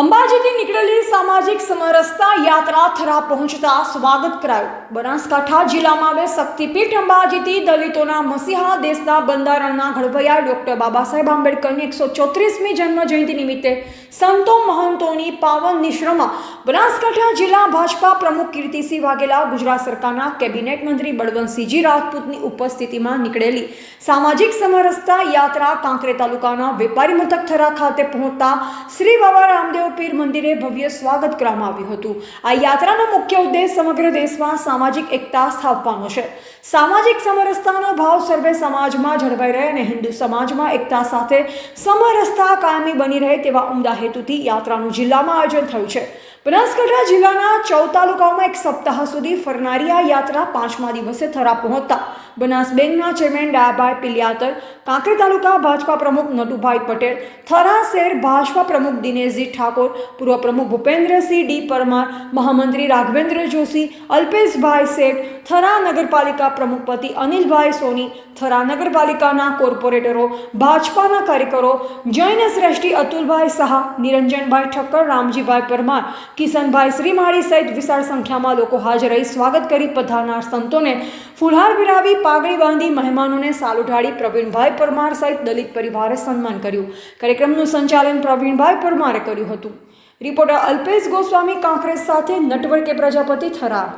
અંબાજીથી નીકળેલી સામાજિક સમરસતા યાત્રા થરા પહોંચતા સ્વાગત કરાયું. બનાસકાંઠા જિલ્લામાં આવેલ શક્તિપીઠ અંબાજીથી દલિતોના મસીહા, દેશના બંધારણના ઘડવૈયા ડૉક્ટર બાબા સાહેબ આંબેડકરની 134મી જન્મ જયંતિ નિમિત્તે સંતો મહંતોની પાવન નિશ્રમાં બનાસકાંઠા જિલ્લા ભાજપા પ્રમુખ કીર્તિસિંહ વાઘેલા, ગુજરાત સરકારના કેબિનેટ મંત્રી બળવંતસિંહજી રાજપૂતની ઉપસ્થિતિમાં નીકળેલી સામાજિક સમરસતા યાત્રા કાંકરેજ તાલુકાના વેપારી મથક થરા ખાતે પહોંચતા શ્રી બાબા રામદેવ પીર મંદિરે ભવ્ય સ્વાગત કરવામાં આવ્યું હતું. આ યાત્રાનો મુખ્ય ઉદ્દેશ સમગ્ર દેશમાં સામાજિક એકતા સ્થાપવાનો છે. સામાજિક સમરસતાનો ભાવ સર્વે સમાજમાં જળવાઈ રહે અને હિન્દુ સમાજમાં એકતા સાથે સમરસતા કાયમી બની રહે તેવા ઉમદા હેતુથી યાત્રાનું જિલ્લામાં આયોજન થયું છે. બનાસકાંઠા જિલ્લાના 14 તાલુકાઓમાં એક સપ્તાહ સુધી ફરનારી આ યાત્રા 5મા દિવસે થરા પહોંચતા બનાસ બેંકના ચેરમેન ડાયાભાઈ પિલિયાતર, કાંકરેજ તાલુકા ભાજપા પ્રમુખ નટુભાઈ પટેલ, થરા શહેર ભાજપા પ્રમુખ દિનેશજી ઠાકોર, પૂર્વ પ્રમુખ ભૂપેન્દ્રસિંહ ડી પરમાર, મહામંત્રી રાઘવેન્દ્ર જોશી, અલ્પેશભાઈ શેઠ, થરા નગરપાલિકા પ્રમુખપતિ અનિલભાઈ સોની, થરા નગરપાલિકાના કોર્પોરેટરો, ભાજપાના કાર્યકરો, જૈન શ્રેષ્ઠી અતુલભાઈ શાહ, નિરંજનભાઈ ઠક્કર, રામજીભાઈ પરમાર, કિશનભાઈ શ્રીમાળી સહિત વિશાળ સંખ્યામાં લોકો હાજર રહી સ્વાગત કરી પધારનાર સંતોને ફૂલહાર વિરાવી પાઘડી બાંધી મહેમાનોને સાલ ઉઠાડી પ્રવીણભાઈ પરમાર સહિત દલિત પરિવારે સન્માન કર્યું. કાર્યક્રમનું સંચાલન પ્રવીણભાઈ પરમારે કર્યું હતું. રિપોર્ટર અલ્પેશ ગોસ્વામી, કાંકરેજ સાથે નટવર કે પ્રજાપતિ, થરા.